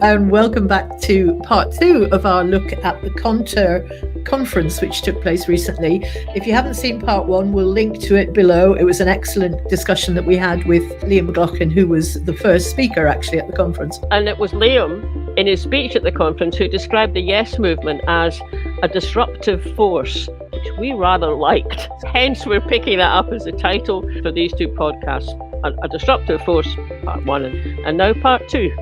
and welcome back to part 2 of our look at the Conter conference, which took place recently. If you haven't seen part 1, we'll link to it below. It was an excellent discussion that we had with Liam McLaughlan, who was the first speaker actually at the conference. And it was Liam, in his speech at the conference, who described the Yes movement as a disruptive force, which we rather liked. Hence, we're picking that up as the title for these 2 podcasts. A disruptive force, part 1, and now part 2.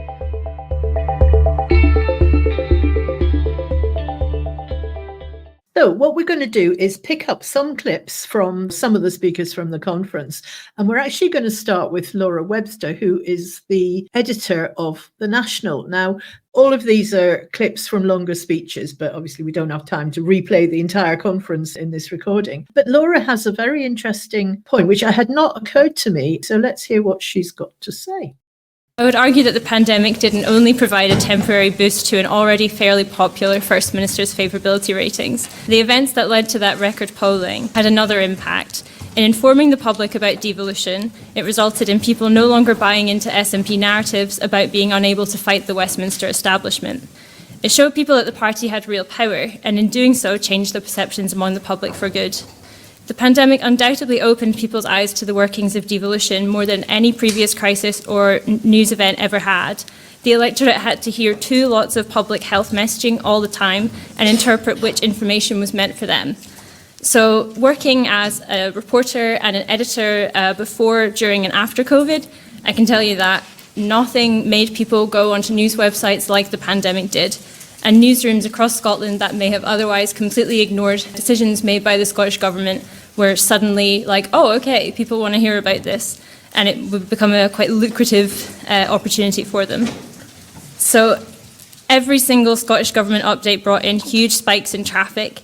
So what we're going to do is pick up some clips from some of the speakers from the conference. And we're actually going to start with Laura Webster, who is the editor of The National. Now, all of these are clips from longer speeches, but obviously we don't have time to replay the entire conference in this recording. But Laura has a very interesting point, which had not occurred to me. So let's hear what she's got to say. I would argue that the pandemic didn't only provide a temporary boost to an already fairly popular First Minister's favourability ratings. The events that led to that record polling had another impact. In informing the public about devolution, it resulted in people no longer buying into SNP narratives about being unable to fight the Westminster establishment. It showed people that the party had real power, and in doing so changed the perceptions among the public for good. The pandemic undoubtedly opened people's eyes to the workings of devolution more than any previous crisis or news event ever had. The electorate had to hear 2 lots of public health messaging all the time and interpret which information was meant for them. So working as a reporter and an editor before, during and after COVID, I can tell you that nothing made people go onto news websites like the pandemic did. And newsrooms across Scotland that may have otherwise completely ignored decisions made by the Scottish Government were suddenly like, oh, okay, people want to hear about this. And it would become a quite lucrative opportunity for them. So every single Scottish Government update brought in huge spikes in traffic.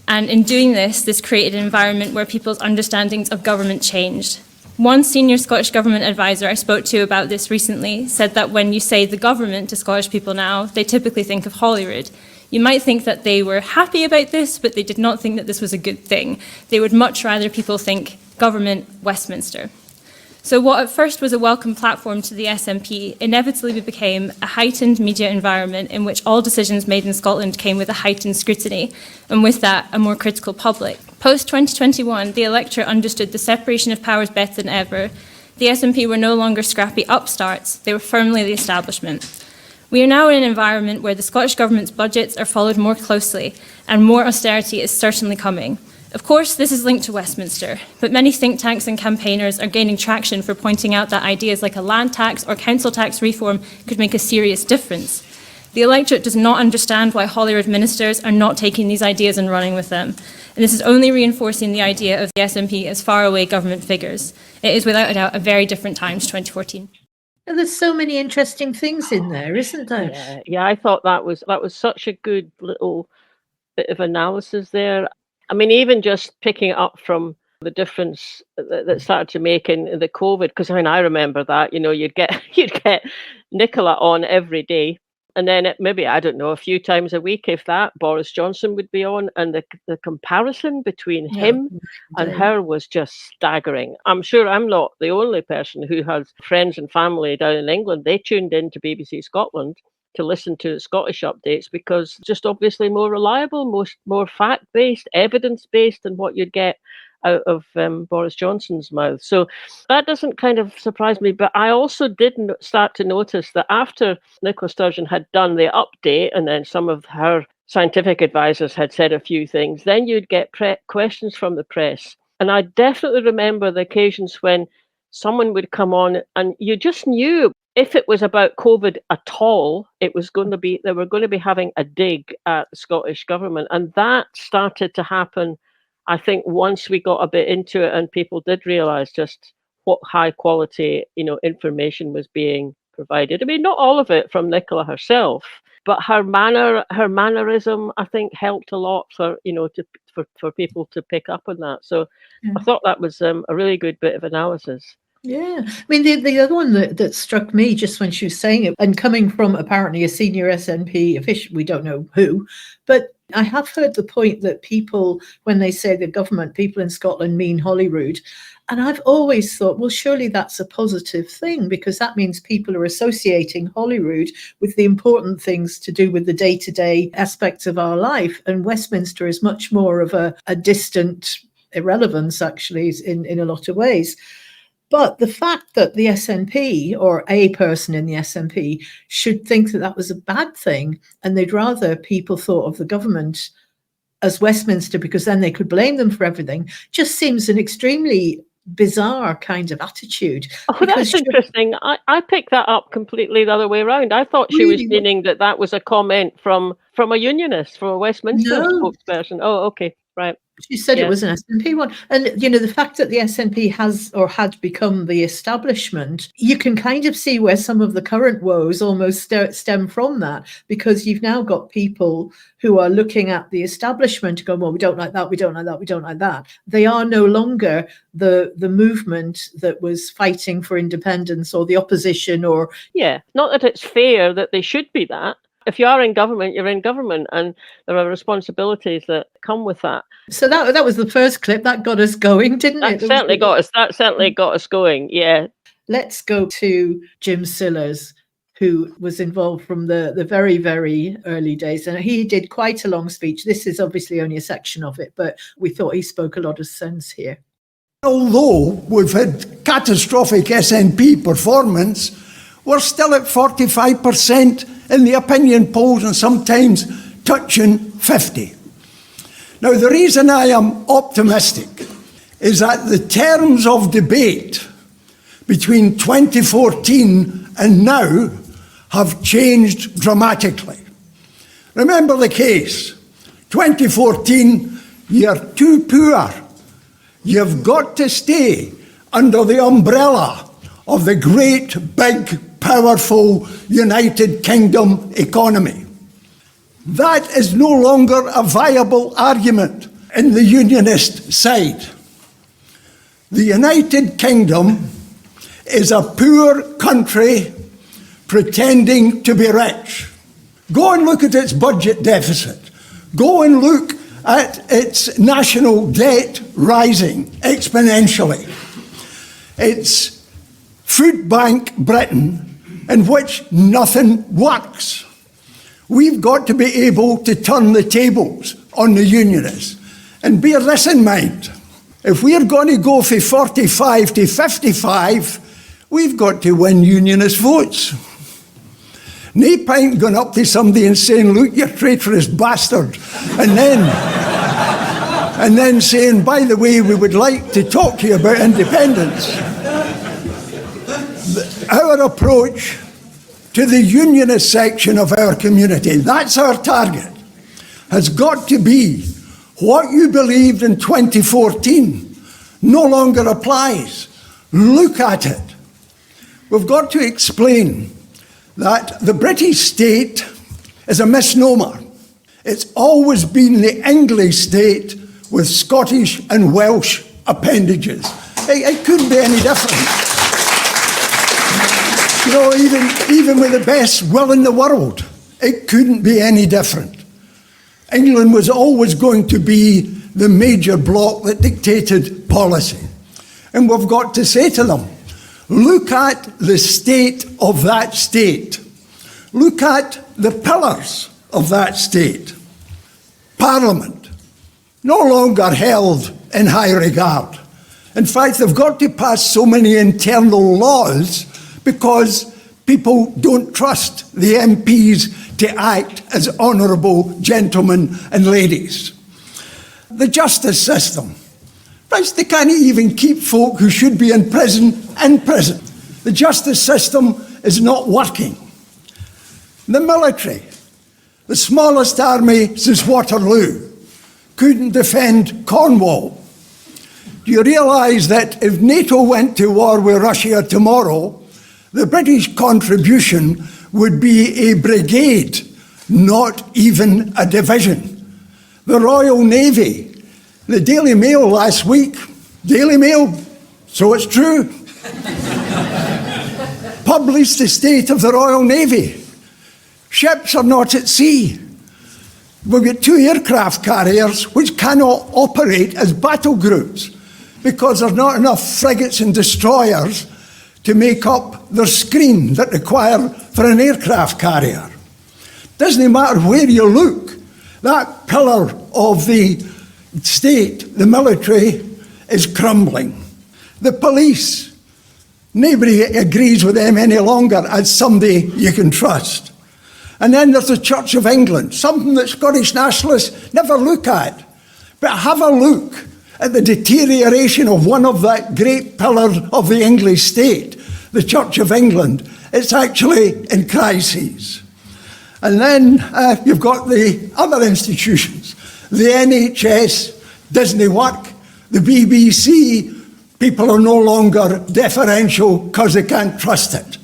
And in doing this, this created an environment where people's understandings of government changed. One senior Scottish Government advisor I spoke to about this recently said that when you say the government to Scottish people now, they typically think of Holyrood. You might think that they were happy about this, but they did not think that this was a good thing. They would much rather people think government Westminster. So what at first was a welcome platform to the SNP inevitably became a heightened media environment in which all decisions made in Scotland came with a heightened scrutiny, and with that, a more critical public. Post-2021, the electorate understood the separation of powers better than ever. The SNP were no longer scrappy upstarts, they were firmly the establishment. We are now in an environment where the Scottish Government's budgets are followed more closely, and more austerity is certainly coming. Of course, this is linked to Westminster, but many think tanks and campaigners are gaining traction for pointing out that ideas like a land tax or council tax reform could make a serious difference. The electorate does not understand why Holyrood ministers are not taking these ideas and running with them, and this is only reinforcing the idea of the SNP as faraway government figures. It is without a doubt a very different time to 2014. There's so many interesting things in there, isn't there? Yeah, I thought that was such a good little bit of analysis there. I mean, even just picking up from the difference that started to make in the COVID, because I mean, I remember that, you'd get Nicola on every day. And then maybe, I don't know, a few times a week, if that, Boris Johnson would be on. And the comparison between him and her was just staggering. I'm sure I'm not the only person who has friends and family down in England. They tuned in to BBC Scotland to listen to Scottish updates because just obviously more reliable, more fact-based, evidence-based than what you'd get out of Boris Johnson's mouth. So that doesn't kind of surprise me. But I also did start to notice that after Nicola Sturgeon had done the update and then some of her scientific advisors had said a few things, then you'd get questions from the press. And I definitely remember the occasions when someone would come on and you just knew if it was about COVID at all, they were going to be having a dig at the Scottish Government. And that started to happen, I think, once we got a bit into it and people did realise just what high quality, information was being provided. I mean, not all of it from Nicola herself, but her mannerism, I think, helped a lot for people to pick up on that. So I thought that was a really good bit of analysis. Yeah, I mean, the other one that struck me just when she was saying it, and coming from apparently a senior SNP official, we don't know who, but I have heard the point that people, when they say the government, people in Scotland mean Holyrood. And I've always thought, well, surely that's a positive thing, because that means people are associating Holyrood with the important things to do with the day-to-day aspects of our life. And Westminster is much more of a distant irrelevance, actually, in a lot of ways. But the fact that the SNP, or a person in the SNP, should think that that was a bad thing, and they'd rather people thought of the government as Westminster because then they could blame them for everything, just seems an extremely bizarre kind of attitude. Oh, that's interesting. I picked that up completely the other way around. I thought she was meaning that was a comment from a unionist, from a Westminster spokesperson. Oh, okay, right. She said it was an SNP one. And, you know, the fact that the SNP has or had become the establishment, you can kind of see where some of the current woes almost stem from that, because you've now got people who are looking at the establishment going, well, we don't like that, we don't like that, we don't like that. They are no longer the movement that was fighting for independence or the opposition or... Yeah, not that it's fair that they should be that. If you are in government, you're in government, and there are responsibilities that come with that. So that was the first clip. That got us going, didn't it? That certainly got us going, yeah. Let's go to Jim Sillars, who was involved from the very, very early days. And he did quite a long speech. This is obviously only a section of it, but we thought he spoke a lot of sense here. Although we've had catastrophic SNP performance, we're still at 45% in the opinion polls and sometimes touching 50. Now, the reason I am optimistic is that the terms of debate between 2014 and now have changed dramatically. Remember the case. 2014, you're too poor. You've got to stay under the umbrella of the great, big, powerful United Kingdom economy. That is no longer a viable argument in the unionist side. The United Kingdom is a poor country pretending to be rich. Go and look at its budget deficit. Go and look at its national debt rising exponentially. It's food bank Britain in which nothing works. We've got to be able to turn the tables on the unionists. And bear this in mind, if we're going to go from 45 to 55, we've got to win unionist votes. No point going up to somebody and saying, look, you traitorous bastard, and then saying, by the way, we would like to talk to you about independence. Our approach to the unionist section of our community, that's our target, has got to be what you believed in 2014 no longer applies. Look at it. We've got to explain that the British state is a misnomer. It's always been the English state with Scottish and Welsh appendages. It couldn't be any different. You know, even with the best will in the world, it couldn't be any different. England was always going to be the major bloc that dictated policy. And we've got to say to them, look at the state of that state. Look at the pillars of that state. Parliament, no longer held in high regard. In fact, they've got to pass so many internal laws because people don't trust the MPs to act as honourable gentlemen and ladies. The justice system. Right, they can't even keep folk who should be in prison in prison. The justice system is not working. The military, the smallest army since Waterloo, couldn't defend Cornwall. Do you realise that if NATO went to war with Russia tomorrow, the British contribution would be a brigade, not even a division? The Royal Navy, the Daily Mail last week, Daily Mail, so it's true, published the state of the Royal Navy. Ships are not at sea. We've got 2 aircraft carriers which cannot operate as battle groups because there's not enough frigates and destroyers to make up the screen that required for an aircraft carrier. Doesn't matter where you look, that pillar of the state, the military, is crumbling. The police, nobody agrees with them any longer as somebody you can trust. And then there's the Church of England, something that Scottish nationalists never look at. But have a look at the deterioration of one of that great pillars of the English state, the Church of England. It's actually in crises. And then you've got the other institutions, the NHS doesn't work, the BBC, people are no longer deferential because they can't trust it.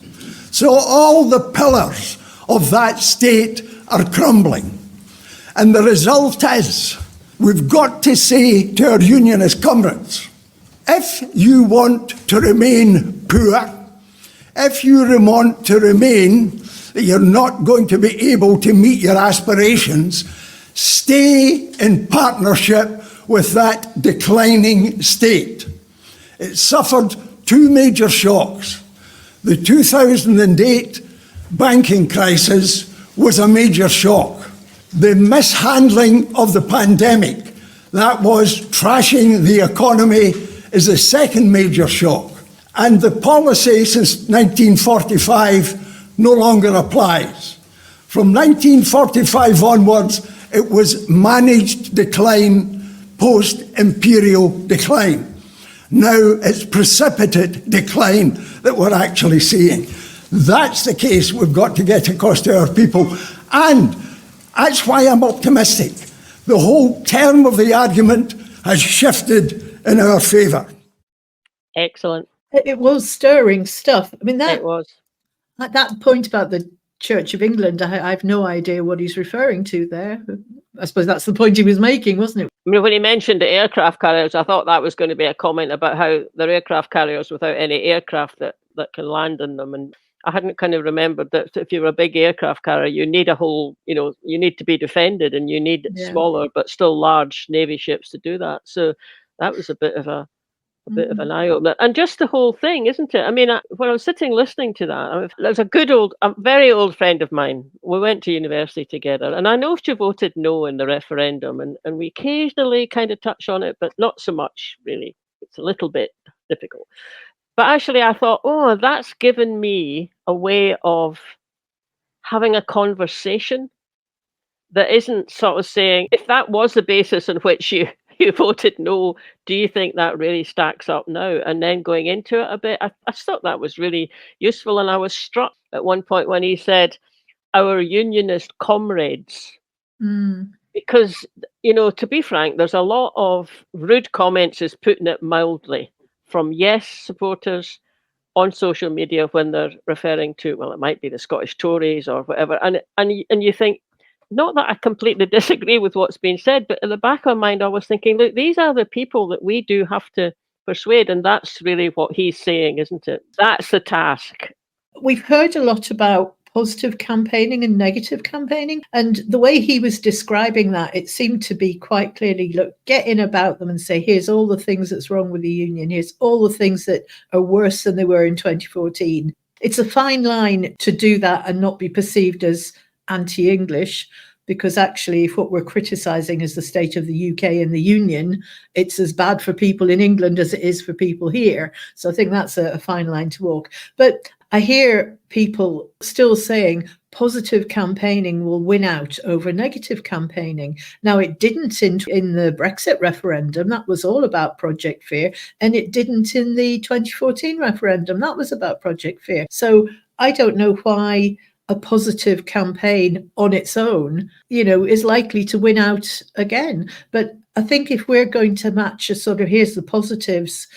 So all the pillars of that state are crumbling. And the result is, we've got to say to our unionist comrades, if you want to remain poor, if you want to remain that you're not going to be able to meet your aspirations, stay in partnership with that declining state. It suffered 2 major shocks. The 2008 banking crisis was a major shock. The mishandling of the pandemic, that was trashing the economy, is the second major shock. And the policy since 1945 no longer applies. From 1945 onwards, it was managed decline, post-imperial decline. Now it's precipitate decline that we're actually seeing. That's the case we've got to get across to our people. And that's why I'm optimistic. The whole term of the argument has shifted in our favour. Excellent. It was stirring stuff. I mean, It was. That point about the Church of England, I have no idea what he's referring to there. I suppose that's the point he was making, wasn't it? I mean, when he mentioned the aircraft carriers, I thought that was going to be a comment about how they're aircraft carriers without any aircraft that can land in them. And I hadn't kind of remembered that if you're a big aircraft carrier, you need a whole, you need to be defended, and you need smaller but still large Navy ships to do that. So that was a bit of an eye-opener. And just the whole thing, isn't it? I mean, when I was sitting listening to that, there's a very old friend of mine. We went to university together, and I know she voted no in the referendum, and we occasionally kind of touch on it, but not so much, really. It's a little bit difficult. But actually, I thought, oh, that's given me a way of having a conversation that isn't sort of saying, if that was the basis on which you voted no, do you think that really stacks up now? And then going into it a bit, I thought that was really useful. And I was struck at one point when he said, our unionist comrades. Because, to be frank, there's a lot of rude comments, is putting it mildly, from yes supporters on social media when they're referring to, well, it might be the Scottish Tories or whatever. And you think, not that I completely disagree with what's been said, but in the back of my mind, I was thinking, look, these are the people that we do have to persuade. And that's really what he's saying, isn't it? That's the task. We've heard a lot about positive campaigning and negative campaigning. And the way he was describing that, it seemed to be quite clearly, look, get in about them and say, here's all the things that's wrong with the union. Here's all the things that are worse than they were in 2014. It's a fine line to do that and not be perceived as anti-English, because actually if what we're criticising is the state of the UK and the union, it's as bad for people in England as it is for people here. So I think that's a fine line to walk. But I hear people still saying positive campaigning will win out over negative campaigning. Now, it didn't in the Brexit referendum. That was all about Project Fear. And it didn't in the 2014 referendum. That was about Project Fear. So I don't know why a positive campaign on its own, is likely to win out again. But I think if we're going to match a sort of, here's the positives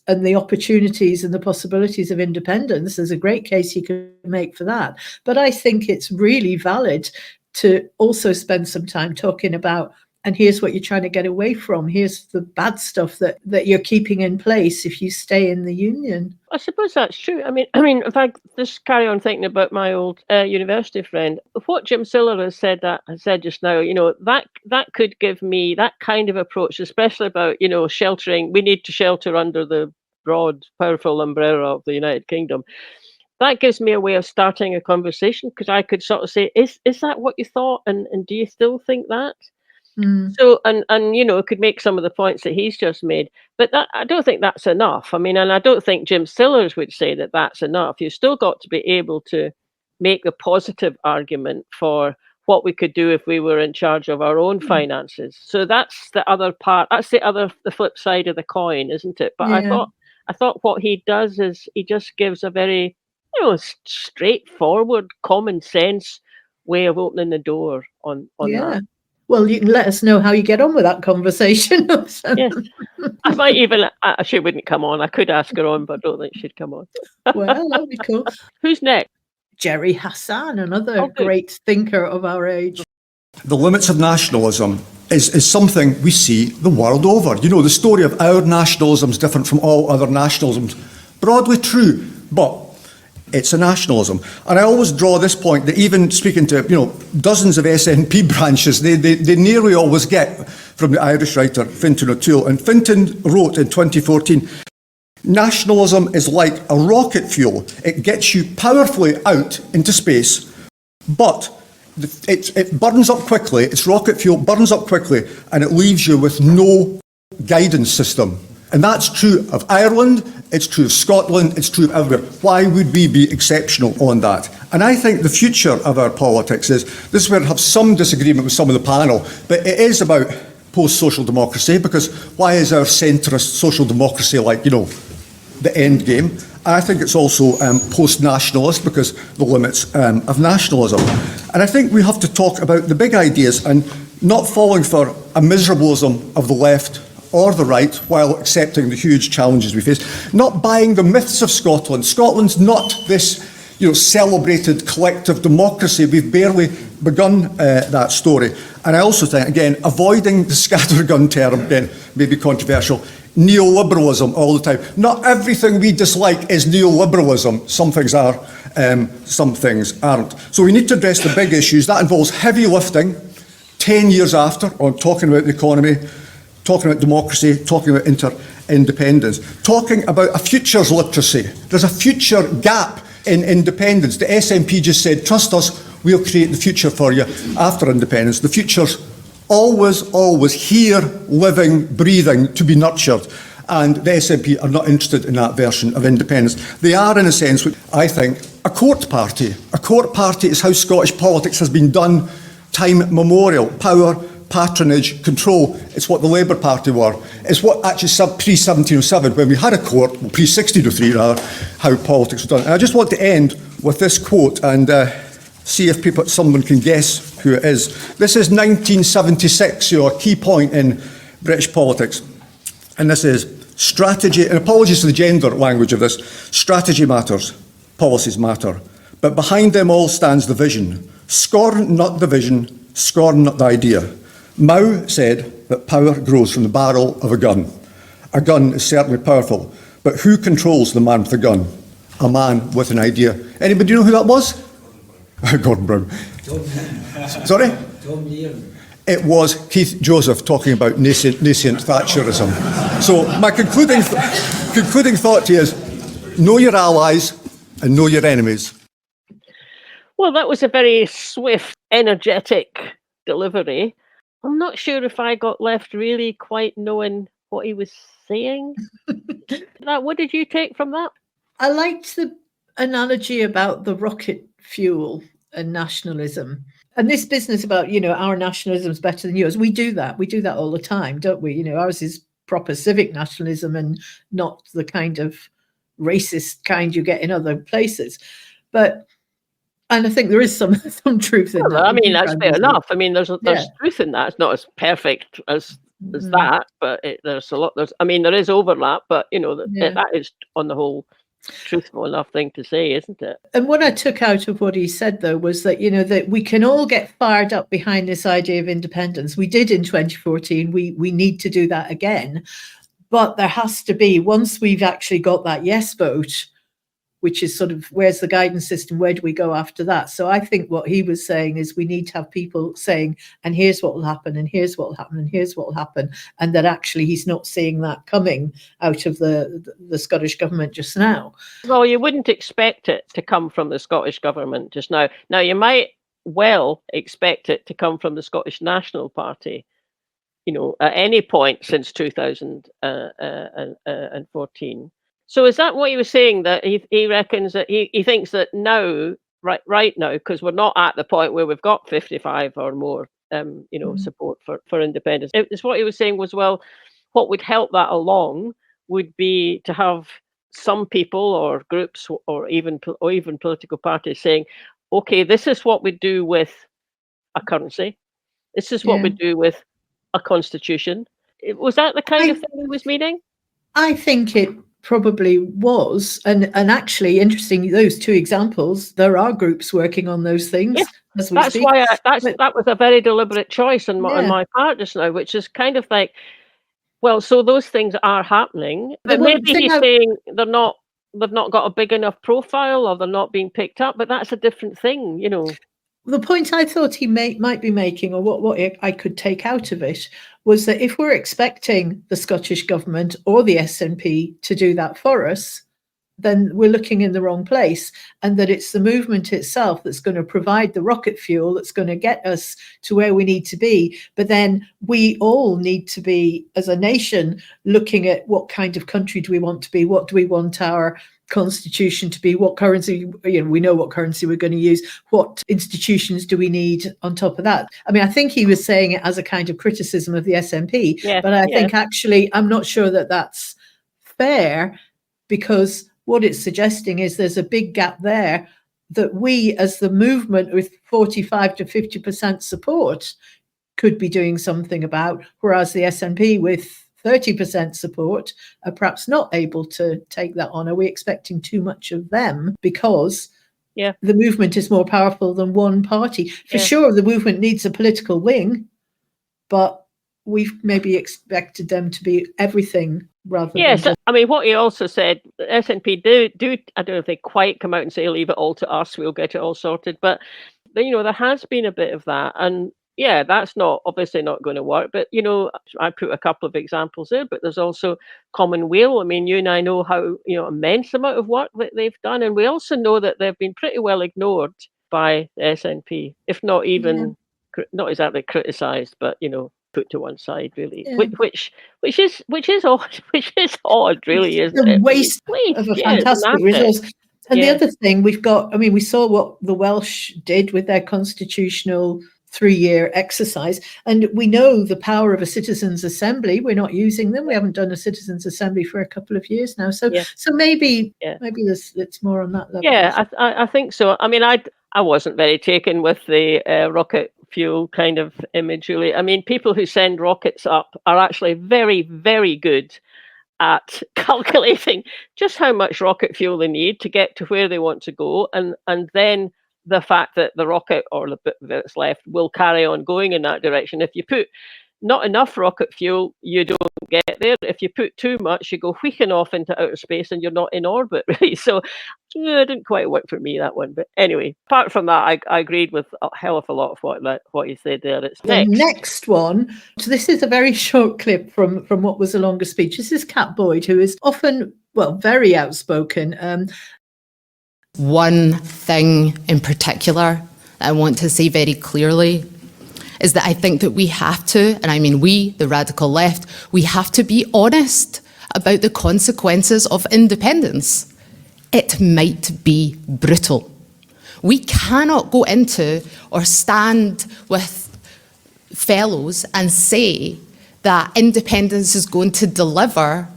and the opportunities and the possibilities of independence, there's a great case you could make for that. But I think it's really valid to also spend some time talking about and here's what you're trying to get away from. Here's the bad stuff that you're keeping in place if you stay in the union. I suppose that's true. I mean, if I just carry on thinking about my old university friend, what Jim Sillars has said just now, that could give me that kind of approach, especially about, sheltering. We need to shelter under the broad, powerful umbrella of the United Kingdom. That gives me a way of starting a conversation, because I could sort of say, is that what you thought? And do you still think that? So, and could make some of the points that he's just made, but I don't think that's enough. I mean, and I don't think Jim Sillars would say that that's enough. You've still got to be able to make the positive argument for what we could do if we were in charge of our own finances. So that's the other part. That's the flip side of the coin, isn't it? But Yeah. I thought what he does is he just gives a very, straightforward, common sense way of opening the door on that. Well, you can let us know how you get on with that conversation. Yes. I might even, she wouldn't come on. I could ask her on, but I don't think she'd come on. Well, that would be cool. Who's next? Gerry Hassan, another great thinker of our age. The limits of nationalism is something we see the world over. The story of our nationalism is different from all other nationalisms. Broadly true, but it's a nationalism. And I always draw this point that even speaking to, dozens of SNP branches, they nearly always get from the Irish writer Fintan O'Toole. And Fintan wrote in 2014, nationalism is like a rocket fuel. It gets you powerfully out into space, but it burns up quickly. Its rocket fuel burns up quickly, and it leaves you with no guidance system. And that's true of Ireland, it's true of Scotland, it's true of everywhere. Why would we be exceptional on that? And I think the future of our politics this is where I have some disagreement with some of the panel, but it is about post-social democracy, because why is our centrist social democracy like, the end game? And I think it's also post-nationalist, because the limits of nationalism. And I think we have to talk about the big ideas and not falling for a miserablism of the left or the right, while accepting the huge challenges we face. Not buying the myths of Scotland. Scotland's not this, celebrated collective democracy. We've barely begun that story. And I also think, again, avoiding the scattergun term, again, maybe controversial, neoliberalism all the time. Not everything we dislike is neoliberalism. Some things are, some things aren't. So we need to address the big issues. That involves heavy lifting, 10 years after, on talking about the economy, talking about democracy, talking about interdependence, talking about a futures literacy. There's a future gap in independence. The SNP just said, trust us, we'll create the future for you after independence. The future's always here, living, breathing, to be nurtured. And the SNP are not interested in that version of independence. They are, in a sense, I think, a court party. A court party is how Scottish politics has been done time memorial. Power, patronage, control. It's what the Labour Party were. It's what actually pre-1707, when we had a court, pre-1603 rather, how politics was done. And I just want to end with this quote and see if someone can guess who it is. This is 1976, a key point in British politics. And this is strategy, and apologies for the gender language of this, strategy matters, policies matter. But behind them all stands the vision. Scorn not the vision, scorn not the idea. Mao said that power grows from the barrel of a gun. A gun is certainly powerful, but who controls the man with the gun? A man with an idea. Anybody know who that was? Gordon Brown. Sorry? It was Keith Joseph talking about nascent Thatcherism. So my concluding thought to you is, know your allies and know your enemies. Well, that was a very swift, energetic delivery. I'm not sure if I got left really quite knowing what he was saying. What did you take from that? I liked the analogy about the rocket fuel and nationalism. And this business about, our nationalism is better than yours. We do that. We do that all the time, don't we? Ours is proper civic nationalism and not the kind of racist kind you get in other places. And I think there is some truth in that. I mean, that's fair enough. I mean, there's truth in that. It's not as perfect as that, but there's a lot. There is overlap, but that is on the whole truthful enough thing to say, isn't it? And what I took out of what he said, though, was that, that we can all get fired up behind this idea of independence. We did in 2014. We need to do that again. But there has to be, once we've actually got that yes vote, which is sort of, where's the guidance system? Where do we go after that? So I think what he was saying is we need to have people saying, and here's what will happen, and here's what will happen, and here's what will happen. And that actually he's not seeing that coming out of the Scottish government just now. Well, you wouldn't expect it to come from the Scottish government just now. Now, you might well expect it to come from the Scottish National Party, at any point since 2014. So is that what he was saying, that he reckons that he thinks that now, right now, because we're not at the point where we've got 55 or more, support for independence. It's what he was saying was, well, what would help that along would be to have some people or groups or even political parties saying, okay, this is what we do with a currency. This is what we do with a constitution. Was that the kind of thing he was meaning? I think it probably was, and actually, interesting, those two examples, there are groups working on those things. As we that's speak. Why that was a very deliberate choice on my part just now, which is kind of like, well, so those things are happening, but maybe he's saying they've not got a big enough profile, or they're not being picked up, but that's a different thing, The point I thought he might be making, or what I could take out of it, was that if we're expecting the Scottish government or the SNP to do that for us, then we're looking in the wrong place, and that it's the movement itself that's going to provide the rocket fuel that's going to get us to where we need to be. But then we all need to be, as a nation, looking at what kind of country do we want to be? What do we want our constitution to be? What currency, we know what currency we're going to use. What institutions do we need on top of that? I mean, I think he was saying it as a kind of criticism of the SNP, but I think actually, I'm not sure that that's fair, because what it's suggesting is there's a big gap there that we, as the movement with 45 to 50% support, could be doing something about, whereas the SNP with 30% support are perhaps not able to take that on. Are we expecting too much of them because the movement is more powerful than one party? For sure, the movement needs a political wing, but we've maybe expected them to be everything rather than just... I mean, what he also said, the SNP do I don't know if they quite come out and say, leave it all to us, we'll get it all sorted, but there has been a bit of that, and that's obviously not going to work. But, I put a couple of examples there, but there's also Commonweal. I mean, you and I know how, immense amount of work that they've done. And we also know that they've been pretty well ignored by the SNP, if not even, not exactly criticised, but, put to one side, really, which is odd, really, isn't it? The waste of a fantastic resource. And the other thing we've got, I mean, we saw what the Welsh did with their constitutional 3-year exercise, and we know the power of a citizens' assembly. We're not using them. We haven't done a citizens' assembly for a couple of years now. So maybe it's more on that level. Yeah, I think so. I mean, I wasn't very taken with the rocket fuel kind of image, really. I mean, people who send rockets up are actually very, very good at calculating just how much rocket fuel they need to get to where they want to go, and then the fact that the rocket, or the bit that's left, will carry on going in that direction. If you put not enough rocket fuel, you don't get there. If you put too much, you go wheeking off into outer space and you're not in orbit, really. So it didn't quite work for me, that one. But anyway, apart from that, I agreed with a hell of a lot of what you said there. It's the next one. So this is a very short clip from what was a longer speech. This is Kat Boyd, who is often, very outspoken. One thing in particular I want to say very clearly is that I think that we have to, and I mean we, the radical left, we have to be honest about the consequences of independence. It might be brutal. We cannot go into or stand with fellows and say that independence is going to deliver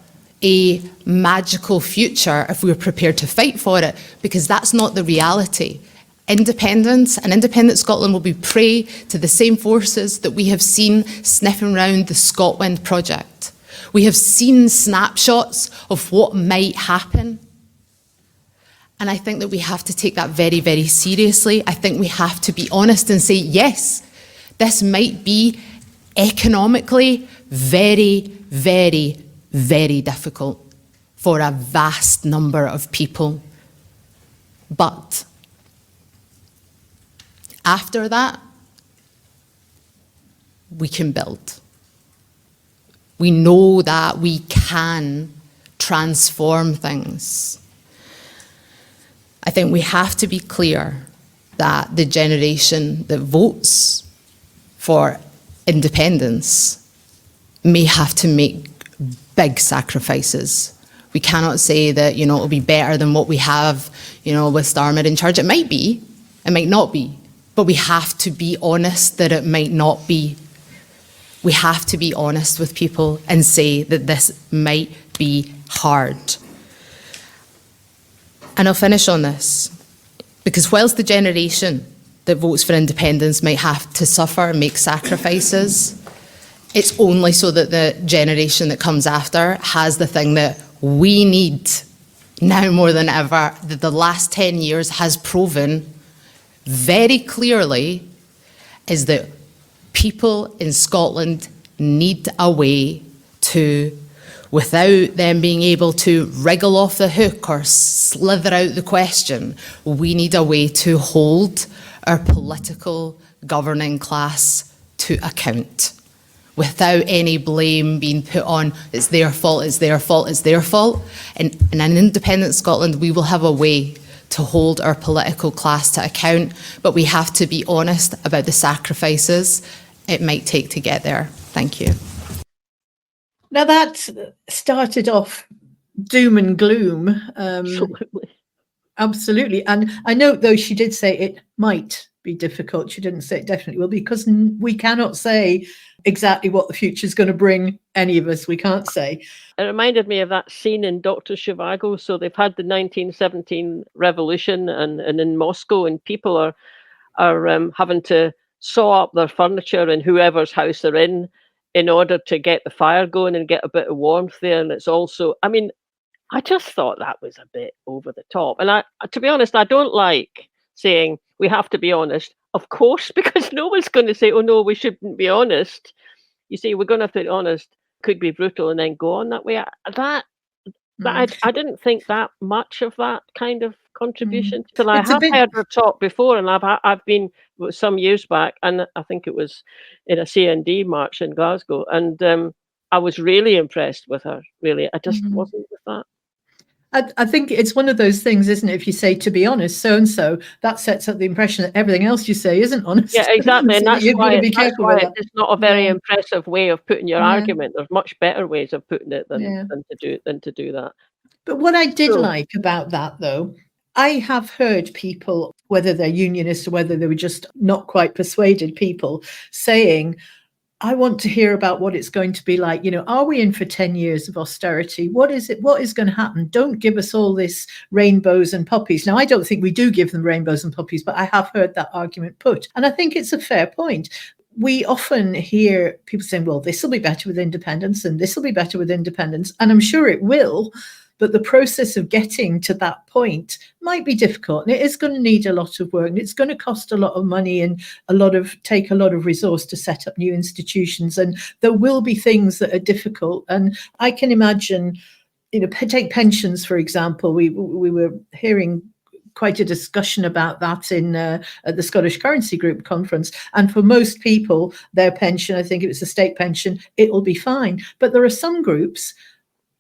a magical future if we're prepared to fight for it, because that's not the reality. Independence and independent Scotland will be prey to the same forces that we have seen sniffing around the Scotland project. We have seen snapshots of what might happen And I think that we have to take that very, very seriously. I think we have to be honest and say, yes, this might be economically very, very, very difficult for a vast number of people. But after that, we can build. We know that we can transform things. I think we have to be clear that the generation that votes for independence may have to make big sacrifices. We cannot say that, it'll be better than what we have, with Starmer in charge. It might be, it might not be, but we have to be honest that it might not be. We have to be honest with people and say that this might be hard. And I'll finish on this, because whilst the generation that votes for independence might have to suffer and make sacrifices, it's only so that the generation that comes after has the thing that we need now more than ever, that the last 10 years has proven very clearly, is that people in Scotland need a way to, without them being able to wriggle off the hook or slither out the question, we need a way to hold our political governing class to account without any blame being put on, it's their fault, it's their fault, it's their fault. And in an independent Scotland, we will have a way to hold our political class to account, but we have to be honest about the sacrifices it might take to get there. Thank you. Now that started off doom and gloom. Absolutely. Absolutely. And I know, though, she did say it might be difficult. She didn't say it definitely will be, because we cannot say exactly what the future is going to bring. Any of us, we can't say. It reminded me of that scene in Dr. Zhivago. So they've had the 1917 revolution and in Moscow, and people are having to saw up their furniture in whoever's house they're in order to get the fire going and get a bit of warmth there. And it's also, I just thought that was a bit over the top. And to be honest, I don't like saying we have to be honest, of course, because no one's going to say, oh no, we shouldn't be honest. You see, we're going to have to be honest, could be brutal, and then go on that way. I didn't think that much of that kind of contribution till I have heard her talk before, and I've been some years back, and I think it was in a CND march in Glasgow, and I was really impressed with her. Really, I just wasn't with that. I think it's one of those things, isn't it? If you say, to be honest, so and so, that sets up the impression that everything else you say isn't honest. Yeah, exactly. And So that's you've got why, to be careful with that. it's not a very impressive way of putting your argument. There's much better ways of putting it than to do that. But what I did like about that, though, I have heard people, whether they're unionists or whether they were just not quite persuaded people, saying, I want to hear about what it's going to be like. Are we in for 10 years of austerity? What is it? What is going to happen? Don't give us all this rainbows and poppies. Now, I don't think we do give them rainbows and poppies, but I have heard that argument put. And I think it's a fair point. We often hear people saying, well, this will be better with independence and this will be better with independence. And I'm sure it will. But the process of getting to that point might be difficult, and it is going to need a lot of work, and it's going to cost a lot of money and take a lot of resource to set up new institutions. And there will be things that are difficult. And I can imagine, take pensions, for example. We were hearing quite a discussion about that at the Scottish Currency Group conference. And for most people, their pension, I think it was a state pension, it will be fine. But there are some groups,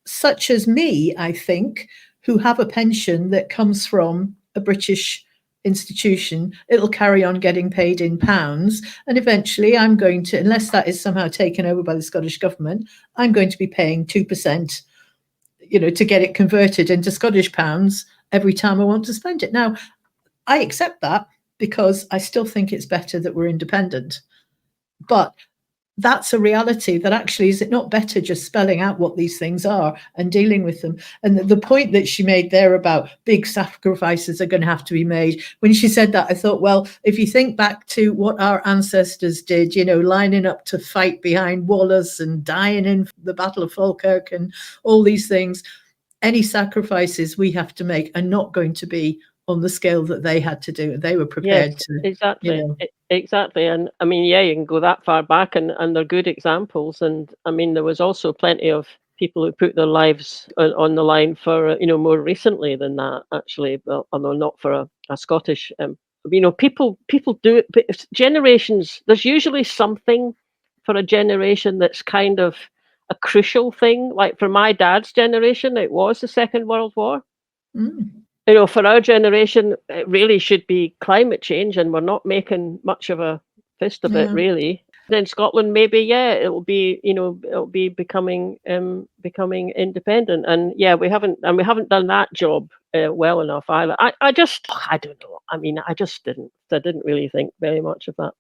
such as me, I think, who have a pension that comes from a British institution. It'll carry on getting paid in pounds. And eventually I'm going to, unless that is somehow taken over by the Scottish government, I'm going to be paying 2%, to get it converted into Scottish pounds every time I want to spend it. Now, I accept that because I still think it's better that we're independent. But that's a reality that actually, is it not better just spelling out what these things are and dealing with them? And the point that she made there about big sacrifices are going to have to be made. When she said that, I thought, well, if you think back to what our ancestors did, lining up to fight behind Wallace and dying in the Battle of Falkirk and all these things, any sacrifices we have to make are not going to be on the scale that they had to do. They were prepared to. Exactly. You know. Exactly. And I mean, yeah, you can go that far back, and they're good examples. And I mean, there was also plenty of people who put their lives on the line for, more recently than that, actually, well, although not for a Scottish, people do it, but generations, there's usually something for a generation that's kind of a crucial thing. Like for my dad's generation, it was the Second World War. For our generation, it really should be climate change, and we're not making much of a fist of it, really. In Scotland, maybe, it'll be becoming independent, and we haven't done that job well enough either. I don't know. I mean, I didn't really think very much of that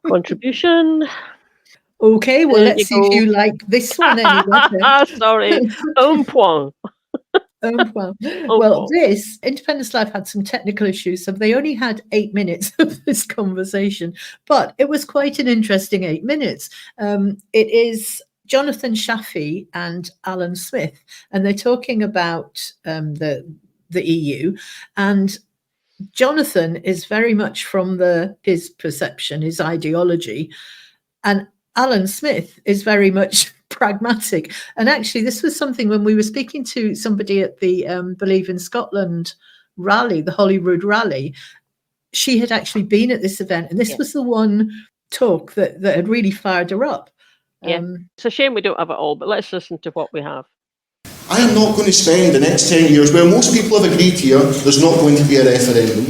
contribution. Okay, well, let's see if you like this one anyway. Sorry, un point. Well, this Independence Live had some technical issues, so they only had 8 minutes of this conversation, but it was quite an interesting 8 minutes. It is Jonathan Shafi and Alyn Smith, and they're talking about the EU, and Jonathan is very much from his perception, his ideology, and Alyn Smith is very much pragmatic. And actually, this was something when we were speaking to somebody at the Believe in Scotland rally, the Holyrood rally. She had actually been at this event, and this was the one talk that had really fired her up. It's a shame we don't have it all, but let's listen to what we have. I am not going to spend the next 10 years, where most people have agreed here there's not going to be a referendum,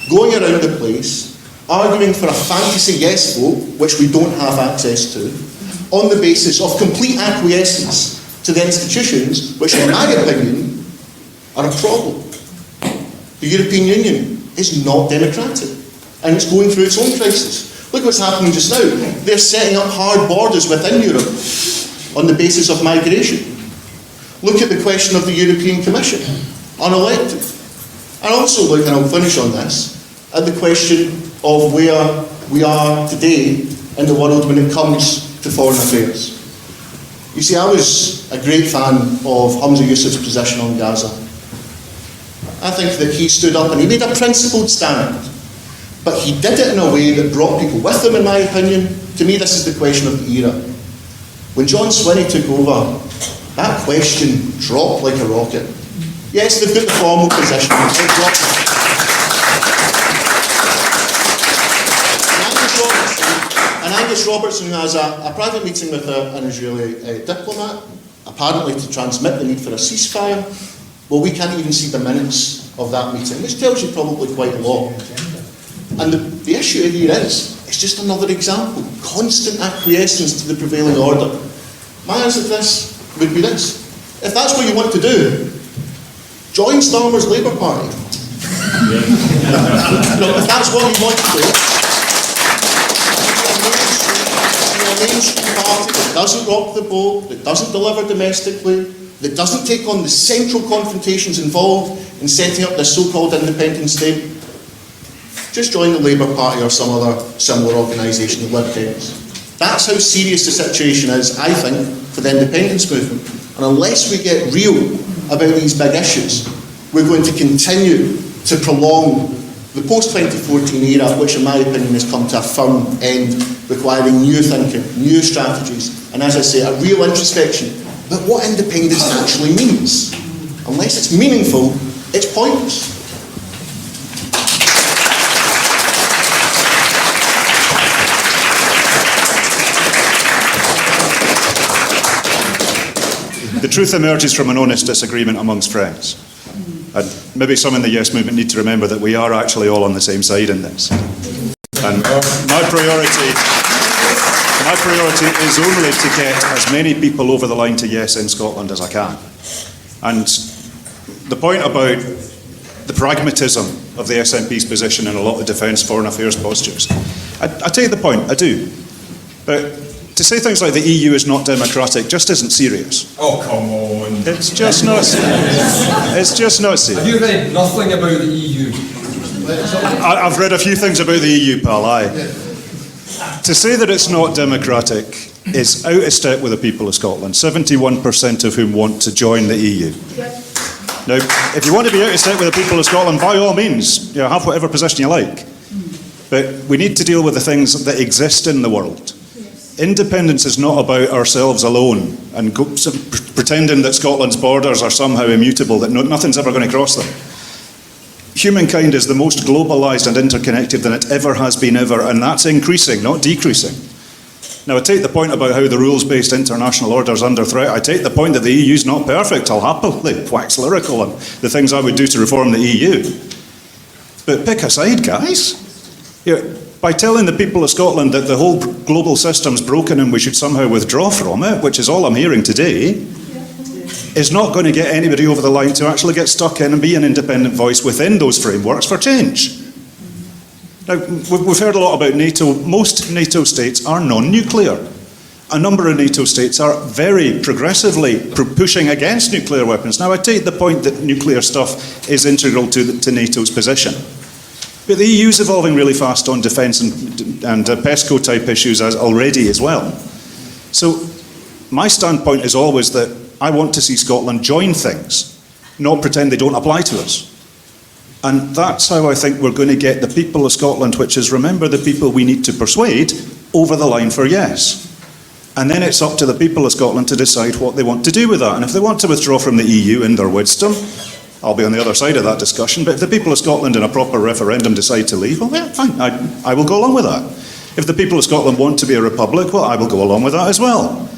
going around the place arguing for a fantasy yes vote, which we don't have access to, on the basis of complete acquiescence to the institutions, which in my opinion are a problem. The European Union is not democratic, and it's going through its own crisis. Look what's happening just now. They're setting up hard borders within Europe on the basis of migration. Look at the question of the European Commission, unelected. And also look, and I'll finish on this, at the question of where we are today in the world when it comes to foreign affairs. You see, I was a great fan of Hamza Yousaf's position on Gaza. I think that he stood up and he made a principled stand, but he did it in a way that brought people with him, in my opinion. To me, this is the question of the era. When John Swinney took over, that question dropped like a rocket. Yes, they've got the formal position, it dropped. And Angus Robertson has a private meeting with an Israeli diplomat, apparently to transmit the need for a ceasefire. Well, we can't even see the minutes of that meeting, which tells you probably quite a lot. And the issue here is, it's just another example, constant acquiescence to the prevailing order. My answer to this would be this. If that's what you want to do, join Starmer's Labour Party. If that's what you want to do, a mainstream party that doesn't rock the boat, that doesn't deliver domestically, that doesn't take on the central confrontations involved in setting up this so-called independent state, just join the Labour Party or some other similar organisation, the Lib Dems. That's how serious the situation is, I think, for the independence movement. And unless we get real about these big issues, we're going to continue to prolong the post-2014 era, which in my opinion has come to a firm end, requiring new thinking, new strategies, and as I say, a real introspection about what independence actually means. Unless it's meaningful, it's pointless. The truth emerges from an honest disagreement amongst friends. And maybe some in the Yes movement need to remember that we are actually all on the same side in this. And my priority is only to get as many people over the line to yes in Scotland as I can. And the point about the pragmatism of the SNP's position in a lot of defence, foreign affairs postures, I take the point, I do. But to say things like the EU is not democratic just isn't serious. Oh, come on. It's just not serious. Have you read nothing about the EU? I've read a few things about the EU, pal, aye. To say that it's not democratic is out of step with the people of Scotland, 71% of whom want to join the EU. Now, if you want to be out of step with the people of Scotland, by all means, have whatever position you like. But we need to deal with the things that exist in the world. Independence is not about ourselves alone and pretending that Scotland's borders are somehow immutable, that nothing's ever going to cross them. Humankind is the most globalised and interconnected than it ever has been ever, and that's increasing, not decreasing. Now, I take the point about how the rules-based international order is under threat. I take the point that the EU is not perfect. I'll happily wax lyrical on the things I would do to reform the EU. But pick a side, guys. By telling the people of Scotland that the whole global system's broken and we should somehow withdraw from it, which is all I'm hearing today, is not going to get anybody over the line to actually get stuck in and be an independent voice within those frameworks for change. Now, we've heard a lot about NATO. Most NATO states are non-nuclear. A number of NATO states are very progressively pushing against nuclear weapons. Now, I take the point that nuclear stuff is integral to NATO's position. But the EU is evolving really fast on defence and PESCO type issues already as well. So my standpoint is always that I want to see Scotland join things, not pretend they don't apply to us. And that's how I think we're going to get the people of Scotland, which is, remember, the people we need to persuade, over the line for yes. And then it's up to the people of Scotland to decide what they want to do with that. And if they want to withdraw from the EU in their wisdom, I'll be on the other side of that discussion. But if the people of Scotland in a proper referendum decide to leave, well, yeah, fine, I will go along with that. If the people of Scotland want to be a republic, well, I will go along with that as well.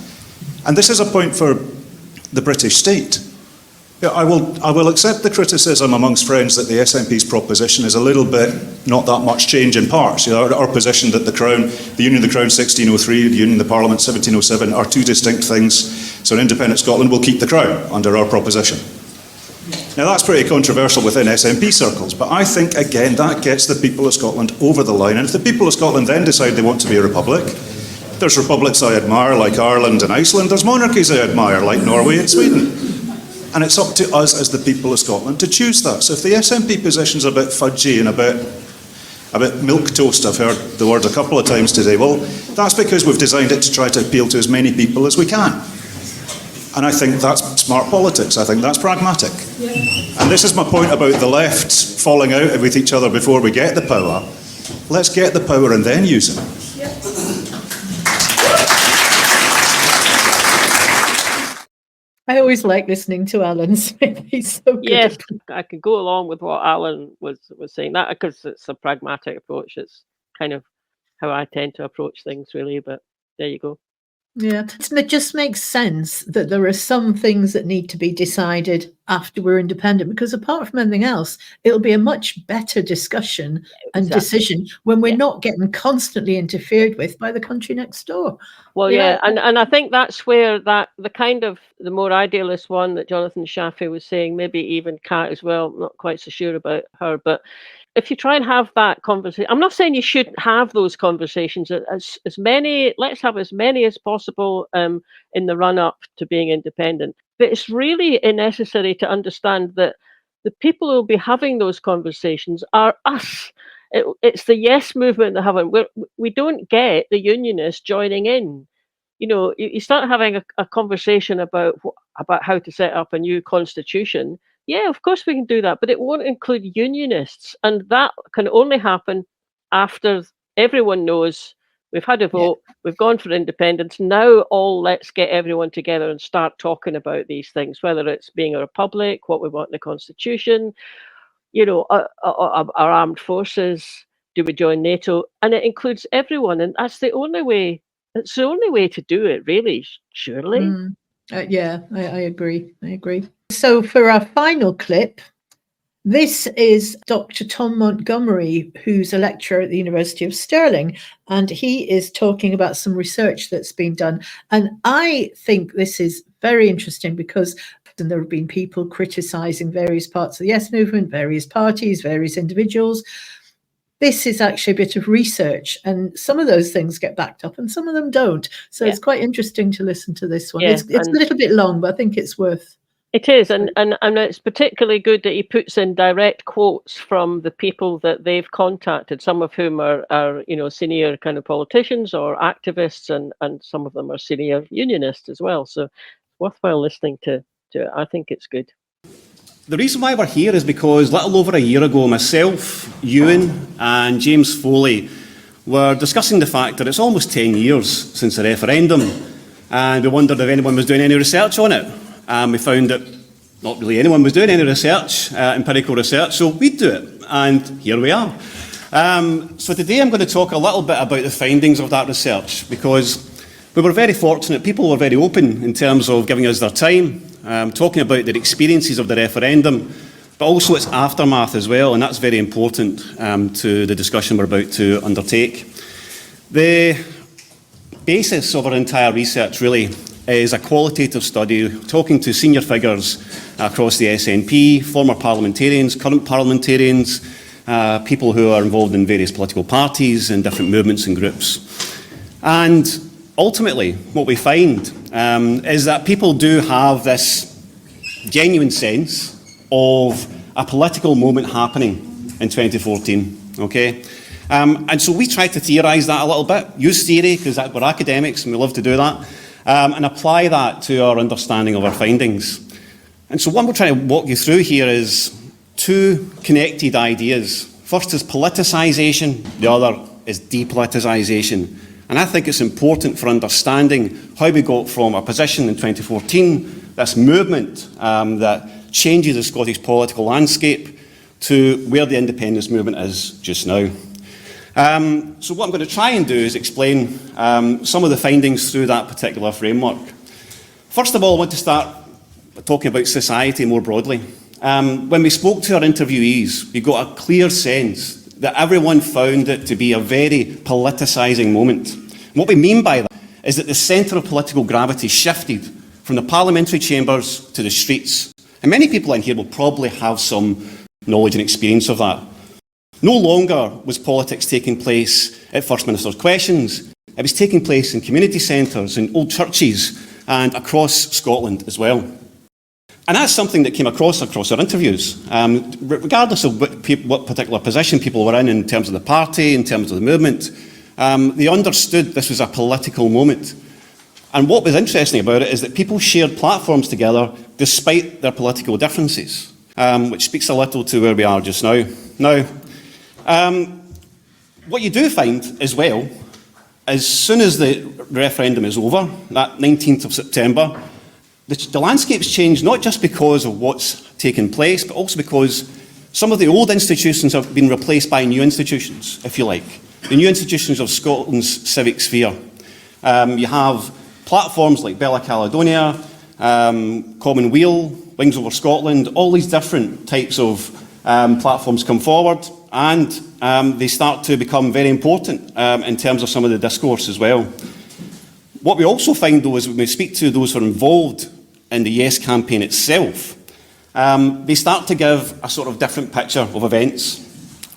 And this is a point for the British state. Yeah, I will accept the criticism amongst friends that the SNP's proposition is a little bit not that much change in parts. Our position that the Union of the Crown 1603, the Union of the Parliament 1707 are two distinct things. So an independent Scotland will keep the Crown under our proposition. Now that's pretty controversial within SNP circles, but I think again that gets the people of Scotland over the line. And if the people of Scotland then decide they want to be a republic, there's republics I admire like Ireland and Iceland, there's monarchies I admire like Norway and Sweden. And it's up to us as the people of Scotland to choose that. So if the SNP position's a bit fudgy and a bit milquetoast, I've heard the word a couple of times today, well, that's because we've designed it to try to appeal to as many people as we can. And I think that's smart politics. I think that's pragmatic. Yeah. And this is my point about the left falling out with each other before we get the power. Let's get the power and then use it. Yeah. I always like listening to Alyn Smith. He's so good. Yes, I can go along with what Alyn was saying, that because it's a pragmatic approach. It's kind of how I tend to approach things, really. But there you go. Yeah, it just makes sense that there are some things that need to be decided after we're independent, because apart from anything else, it'll be a much better discussion and decision when we're not getting constantly interfered with by the country next door. Well, yeah, and I think that's where the kind of the more idealist one that Jonathan Shafi was saying, maybe even Kat as well, I'm not quite so sure about her, but if you try and have that conversation, I'm not saying you shouldn't have those conversations. As many, let's have as many as possible in the run up to being independent. But it's really necessary to understand that the people who will be having those conversations are us. It's the yes movement that haven't. We don't get the unionists joining in. You start having a conversation about how to set up a new constitution. Yeah, of course we can do that, but it won't include unionists. And that can only happen after everyone knows we've had a vote, we've gone for independence. Now let's get everyone together and start talking about these things, whether it's being a republic, what we want in the constitution, our armed forces, do we join NATO? And it includes everyone. And that's the only way, it's the only way to do it, really, surely. Yeah, I agree. So for our final clip, this is Dr. Tom Montgomery, who's a lecturer at the University of Stirling, and he is talking about some research that's been done. And I think this is very interesting because there have been people criticising various parts of the Yes movement, various parties, various individuals. This is actually a bit of research, and some of those things get backed up and some of them don't. So it's quite interesting to listen to this one. It's a little bit long, but I think it's worth It is, and it's particularly good that he puts in direct quotes from the people that they've contacted, some of whom are senior kind of politicians or activists, and some of them are senior unionists as well. So it's worthwhile listening to it. I think it's good. The reason why we're here is because little over a year ago, myself, Ewan and James Foley were discussing the fact that it's almost 10 years since the referendum, and we wondered if anyone was doing any research on it. We found that not really anyone was doing any research, empirical research, so we'd do it, and here we are. So today I'm going to talk a little bit about the findings of that research, because we were very fortunate. People were very open in terms of giving us their time, talking about their experiences of the referendum, but also its aftermath as well, and that's very important to the discussion we're about to undertake. The basis of our entire research really is a qualitative study, talking to senior figures across the SNP, former parliamentarians, current parliamentarians, people who are involved in various political parties and different movements and groups. And ultimately, what we find is that people do have this genuine sense of a political moment happening in 2014, okay? And so we try to theorise that a little bit, use theory, because we're academics and we love to do that, and apply that to our understanding of our findings. And so what we're trying to walk you through here is two connected ideas. First is politicisation, the other is depoliticisation. And I think it's important for understanding how we got from a position in 2014, this movement that changes the Scottish political landscape, to where the independence movement is just now. So what I'm going to try and do is explain some of the findings through that particular framework. First of all, I want to start by talking about society more broadly. When we spoke to our interviewees, we got a clear sense that everyone found it to be a very politicising moment. And what we mean by that is that the centre of political gravity shifted from the parliamentary chambers to the streets. And many people in here will probably have some knowledge and experience of that. No longer was politics taking place at First Minister's questions. It was taking place in community centres, in old churches, and across Scotland as well. And that's something that came across our interviews. Regardless of what particular position people were in terms of the party, in terms of the movement, they understood this was a political moment. And what was interesting about it is that people shared platforms together despite their political differences, which speaks a little to where we are just now. Now, what you do find as well, as soon as the referendum is over, that 19th of September, the landscape's changed not just because of what's taken place, but also because some of the old institutions have been replaced by new institutions, if you like. The new institutions of Scotland's civic sphere. You have platforms like Bella Caledonia, Commonweal, Wings Over Scotland, all these different types of platforms come forward, and they start to become very important in terms of some of the discourse as well. What we also find, though, is when we speak to those who are involved in the Yes campaign itself, they start to give a sort of different picture of events.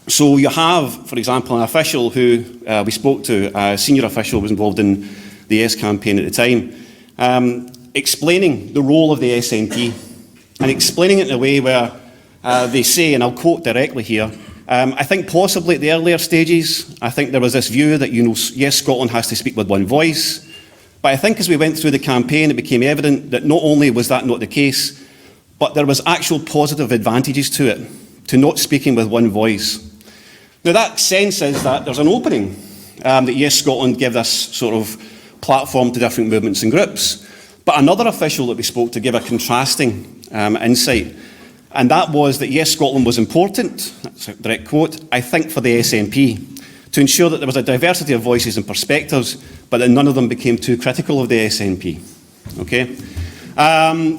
So you have, for example, an official who we spoke to, a senior official who was involved in the Yes campaign at the time, explaining the role of the SNP, and explaining it in a way where they say, and I'll quote directly here, I think possibly at the earlier stages, I think there was this view that, Yes Scotland has to speak with one voice. But I think as we went through the campaign, it became evident that not only was that not the case, but there was actual positive advantages to it, to not speaking with one voice. Now that sense is that there's an opening, that Yes Scotland give this sort of platform to different movements and groups. But another official that we spoke to gave a contrasting insight, and that was that Yes Scotland was important, that's a direct quote, I think for the SNP, to ensure that there was a diversity of voices and perspectives, but that none of them became too critical of the SNP. Okay?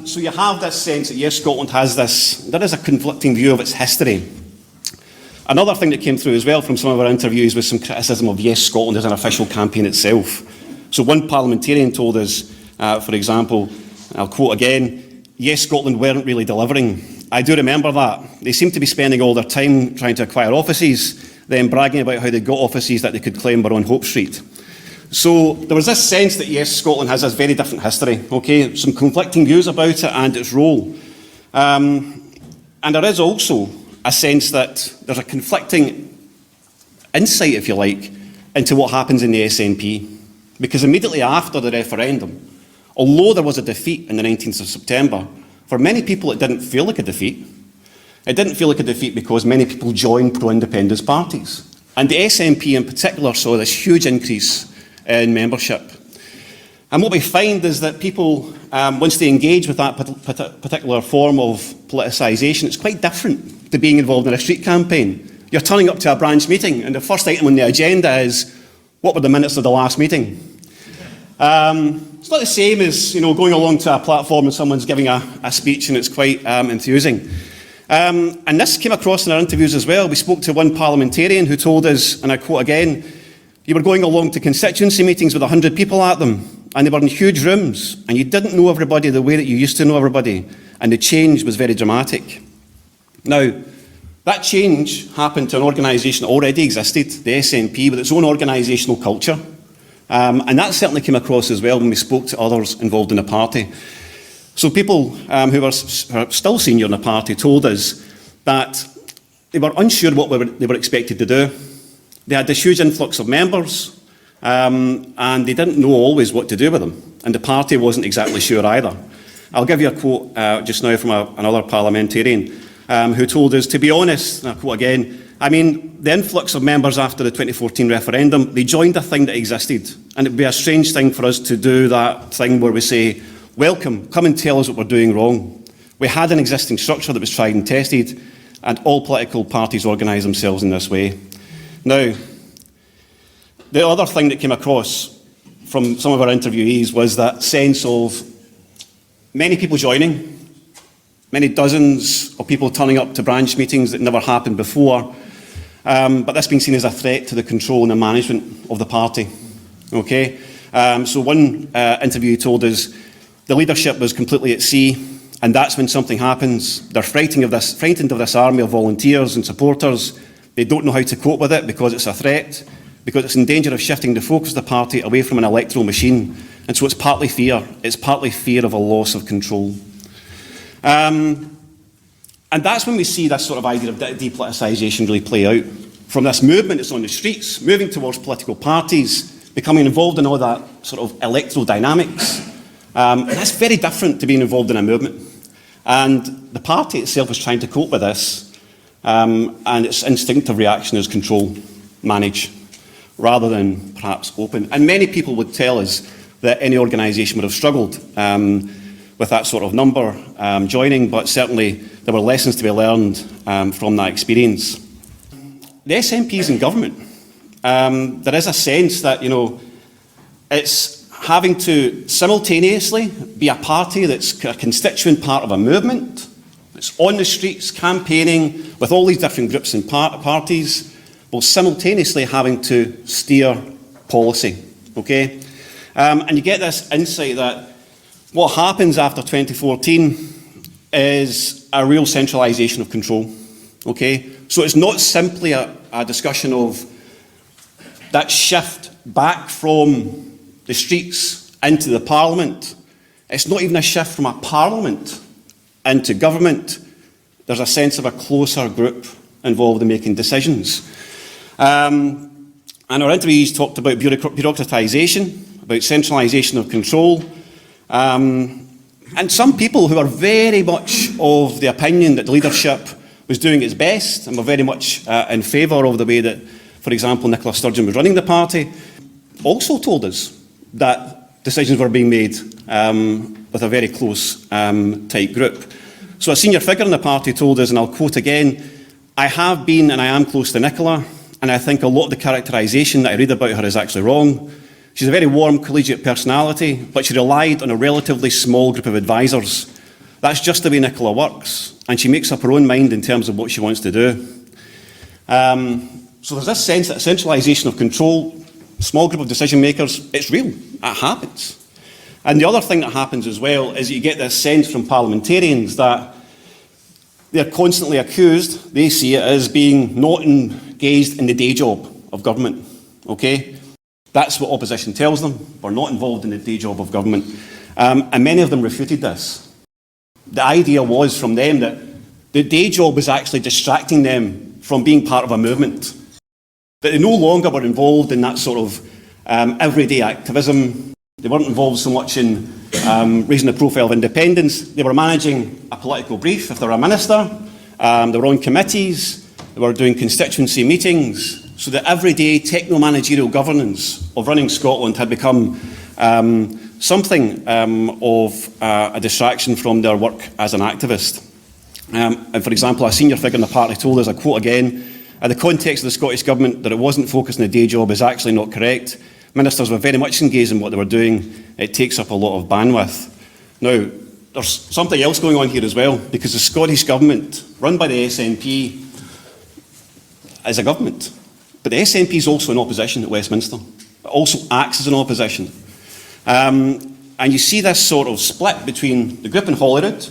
So you have this sense that Yes Scotland has this, there is a conflicting view of its history. Another thing that came through as well from some of our interviews was some criticism of Yes Scotland as an official campaign itself. So one parliamentarian told us, for example, I'll quote again, Yes Scotland weren't really delivering. I do remember that. They seemed to be spending all their time trying to acquire offices, then bragging about how they got offices that they could claim were on Hope Street. So there was this sense that Yes Scotland has this very different history, okay? Some conflicting views about it and its role. And there is also a sense that there's a conflicting insight, if you like, into what happens in the SNP. Because immediately after the referendum, although there was a defeat in the 19th of September, for many people it didn't feel like a defeat. It didn't feel like a defeat because many people joined pro-independence parties. And the SNP in particular saw this huge increase in membership. And what we find is that people, once they engage with that particular form of politicisation, it's quite different to being involved in a street campaign. You're turning up to a branch meeting and the first item on the agenda is, what were the minutes of the last meeting? It's not the same as going along to a platform and someone's giving a speech and it's quite enthusing. And this came across in our interviews as well. We spoke to one parliamentarian who told us, and I quote again, you were going along to constituency meetings with 100 people at them, and they were in huge rooms, and you didn't know everybody the way that you used to know everybody, and the change was very dramatic. Now, that change happened to an organisation that already existed, the SNP, with its own organisational culture, and that certainly came across as well when we spoke to others involved in the party. So people who were still senior in the party told us that they were unsure what they were expected to do. They had this huge influx of members, and they didn't know always what to do with them. And the party wasn't exactly sure either. I'll give you a quote just now from another parliamentarian who told us, to be honest, and I'll quote again, I mean, the influx of members after the 2014 referendum, they joined a thing that existed. And it would be a strange thing for us to do that thing where we say, welcome, come and tell us what we're doing wrong. We had an existing structure that was tried and tested, and all political parties organise themselves in this way. Now, the other thing that came across from some of our interviewees was that sense of many people joining, many dozens of people turning up to branch meetings that never happened before, but this being seen as a threat to the control and the management of the party. Okay? So one interviewee told us the leadership was completely at sea, and that's when something happens. They're frightened of this army of volunteers and supporters. They don't know how to cope with it because it's a threat, because it's in danger of shifting the focus of the party away from an electoral machine. And so it's partly fear. It's partly fear of a loss of control. And that's when we see this sort of idea of depoliticisation really play out. From this movement that's on the streets, moving towards political parties, becoming involved in all that sort of electoral dynamics. And that's very different to being involved in a movement. And the party itself is trying to cope with this. And its instinctive reaction is control, manage, rather than perhaps open. And many people would tell us that any organisation would have struggled with that sort of number joining, but certainly there were lessons to be learned from that experience. The SNP is in government. There is a sense that, it's having to simultaneously be a party that's a constituent part of a movement, it's on the streets, campaigning with all these different groups and parties, while simultaneously having to steer policy, okay? And you get this insight that what happens after 2014 is a real centralisation of control, okay? So it's not simply a discussion of that shift back from the streets into the parliament. It's not even a shift from a parliament into government. There's a sense of a closer group involved in making decisions. And our interviewees talked about bureaucratisation, about centralisation of control, and some people who are very much of the opinion that the leadership was doing its best and were very much in favour of the way that, for example, Nicola Sturgeon was running the party, also told us that decisions were being made with a very close, tight group. So a senior figure in the party told us, and I'll quote again, I have been and I am close to Nicola, and I think a lot of the characterisation that I read about her is actually wrong. She's a very warm, collegiate personality, but she relied on a relatively small group of advisors. That's just the way Nicola works, and she makes up her own mind in terms of what she wants to do. So there's this sense that centralisation of control, small group of decision makers, it's real, it happens. And the other thing that happens as well is you get this sense from parliamentarians that they're constantly accused, they see it as being not engaged in the day job of government, okay? That's what opposition tells them, we're not involved in the day job of government. And many of them refuted this. the idea was from them that the day job was actually distracting them from being part of a movement. That they no longer were involved in that sort of everyday activism. They weren't involved so much in raising the profile of independence. They were managing a political brief if they were a minister. They were on committees. They were doing constituency meetings. So the everyday techno-managerial governance of running Scotland had become something of a distraction from their work as an activist. And for example, a senior figure in the party told us, I quote again, the context of the Scottish Government that it wasn't focused on the day job is actually not correct. Ministers were very much engaged in what they were doing. It takes up a lot of bandwidth. Now, there's something else going on here as well, because the Scottish Government, run by the SNP, is a government. But the SNP is also in opposition at Westminster. It also acts as an opposition. And you see this sort of split between the group in Holyrood,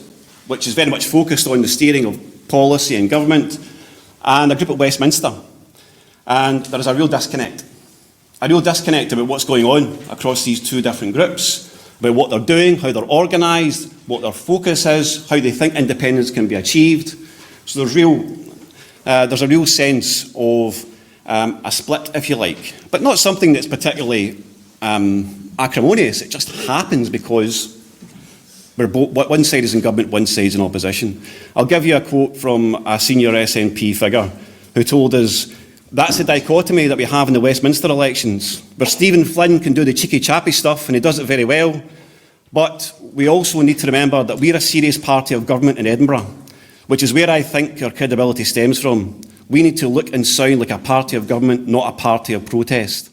which is very much focused on the steering of policy and government, and the group at Westminster. And there is a real disconnect about what's going on across these two different groups, about what they're doing, how they're organised, what their focus is, how they think independence can be achieved. So there's a real sense of a split, if you like, but not something that's particularly acrimonious. It just happens because one side is in government, one side is in opposition. I'll give you a quote from a senior SNP figure who told us, that's the dichotomy that we have in the Westminster elections, where Stephen Flynn can do the cheeky chappy stuff and he does it very well, but we also need to remember that we're a serious party of government in Edinburgh, which is where I think our credibility stems from. We need to look and sound like a party of government, not a party of protest.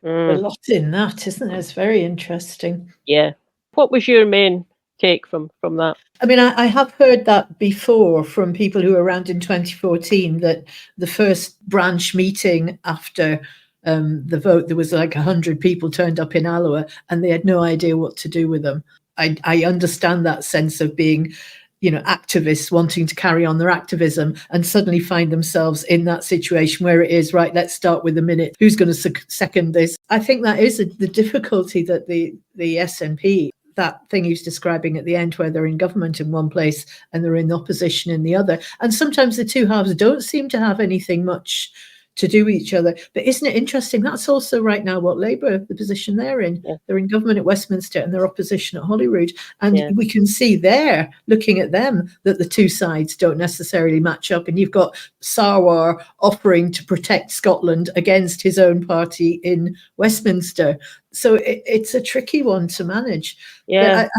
A lot in that, isn't it? It's very interesting. Yeah. What was your main take from that? I mean, I have heard that before from people who were around in 2014, that the first branch meeting after the vote, there was like 100 people turned up in Alloa and they had no idea what to do with them. I understand that sense of being, activists wanting to carry on their activism and suddenly find themselves in that situation where it is, right, let's start with a minute. Who's going to second this? I think that is the difficulty that the SNP, that thing he was describing at the end, where they're in government in one place and they're in opposition in the other. And sometimes the two halves don't seem to have anything much to do with each other. But isn't it interesting? That's also right now what Labour, the position they're in. Yeah. They're in government at Westminster and they're opposition at Holyrood. And we can see there, looking at them, that the two sides don't necessarily match up. And you've got Sarwar offering to protect Scotland against his own party in Westminster. So it's a tricky one to manage. I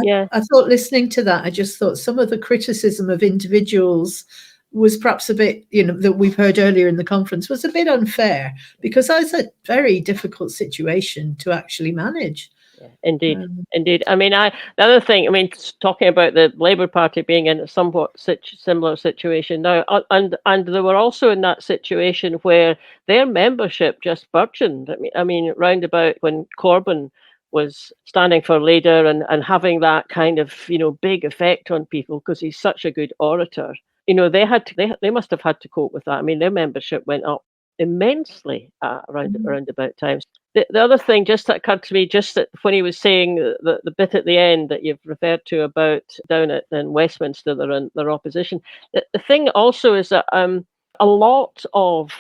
thought, listening to that, I just thought some of the criticism of individuals was perhaps a bit, that we've heard earlier in the conference, was a bit unfair, because that's a very difficult situation to actually manage. Yeah, indeed. I mean, the other thing, talking about the Labour Party being in a somewhat similar situation now, and they were also in that situation where their membership just burgeoned. I mean, round about when Corbyn was standing for leader and having that kind of, big effect on people because he's such a good orator. They must have had to cope with that. I mean, their membership went up immensely around about times. The other thing just that occurred to me, just that when he was saying the bit at the end that you've referred to about down in Westminster, their opposition. The thing also is that a lot of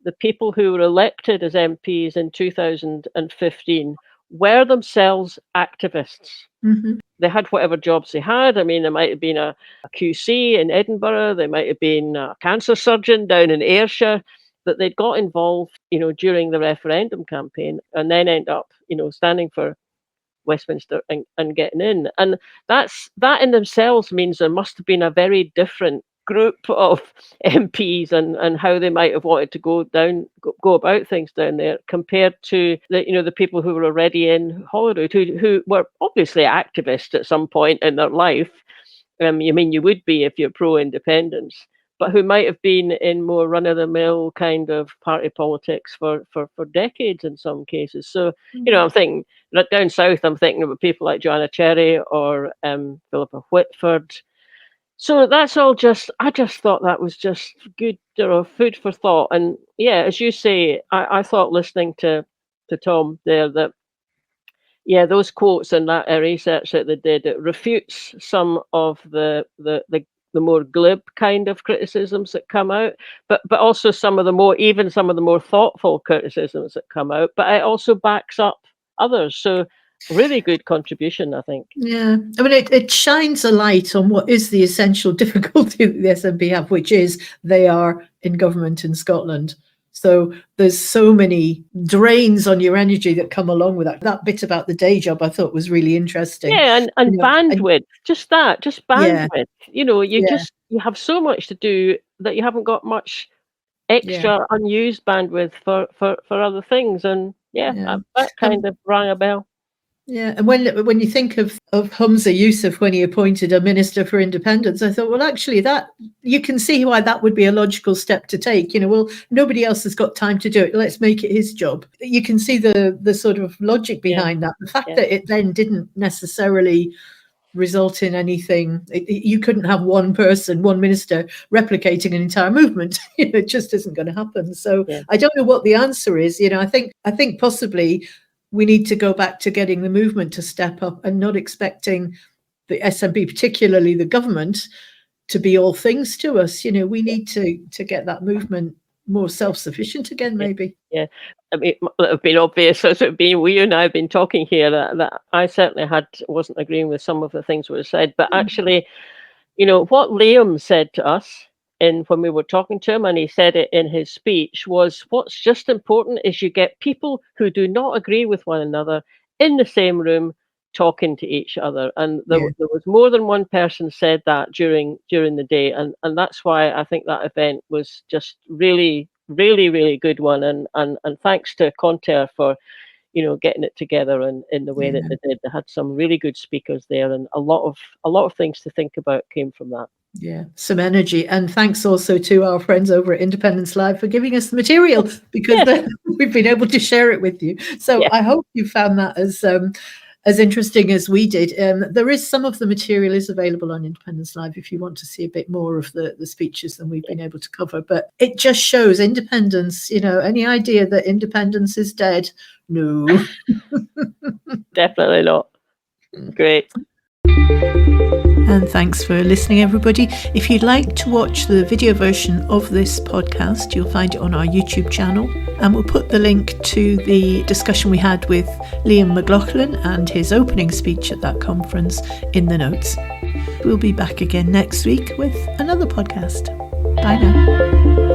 the people who were elected as MPs in 2015 were themselves activists. Mm-hmm. They had whatever jobs they had. I mean, there might have been a QC in Edinburgh. They might have been a cancer surgeon down in Ayrshire, that they'd got involved, during the referendum campaign and then end up, standing for Westminster and getting in. And that in themselves means there must have been a very different group of MPs and how they might have wanted to go about things down there compared to the people who were already in Holyrood, who were obviously activists at some point in their life. You would be if you're pro-independence, but who might have been in more run-of-the-mill kind of party politics for decades in some cases. So, I'm thinking, down south, I'm thinking about people like Joanna Cherry or Philippa Whitford. So that's all I just thought that was just good, food for thought. And yeah, as you say, I thought listening to Tom there that, yeah, those quotes and that research that they did, it refutes some of the more glib kind of criticisms that come out, but also some of the more thoughtful criticisms that come out. But it also backs up others. So really good contribution, I think. Yeah, I mean, it shines a light on what is the essential difficulty that the SNP have, which is they are in government in Scotland. So there's so many drains on your energy that come along with that. That bit about the day job I thought was really interesting. Yeah, and bandwidth, just bandwidth. Yeah. You have so much to do that you haven't got much extra unused bandwidth for other things. And that kind of rang a bell. Yeah, and when you think of Humza Yousaf when he appointed a Minister for Independence, I thought, well, actually, that you can see why that would be a logical step to take. Well, nobody else has got time to do it. Let's make it his job. You can see the sort of logic behind that. The fact that it then didn't necessarily result in anything. You couldn't have one minister replicating an entire movement. It just isn't going to happen. So I don't know what the answer is. I think possibly we need to go back to getting the movement to step up and not expecting the SNP, particularly the government, to be all things to us. We need to get that movement more self-sufficient again, maybe. Yeah. I mean, it would have been obvious as it being we and I have been talking here that I certainly wasn't agreeing with some of the things were said. But actually, what Liam said to us when we were talking to him, and he said it in his speech, was what's just important is you get people who do not agree with one another in the same room talking to each other. And there was more than one person said that during the day. And that's why I think that event was just really, really, really good one. And thanks to Conter for, getting it together in the way that they did. They had some really good speakers there, and a lot of things to think about came from that. Yeah, some energy. And thanks also to our friends over at Independence Live for giving us the material, because we've been able to share it with you. So I hope you found that as interesting as we did. There is some of the material is available on Independence Live if you want to see a bit more of the speeches than we've been able to cover. But it just shows independence, any idea that independence is dead? No. Definitely not. Great. And thanks for listening, everybody. If you'd like to watch the video version of this podcast, you'll find it on our YouTube channel. And we'll put the link to the discussion we had with Liam McLaughlan and his opening speech at that conference in the notes. We'll be back again next week with another podcast. Bye now.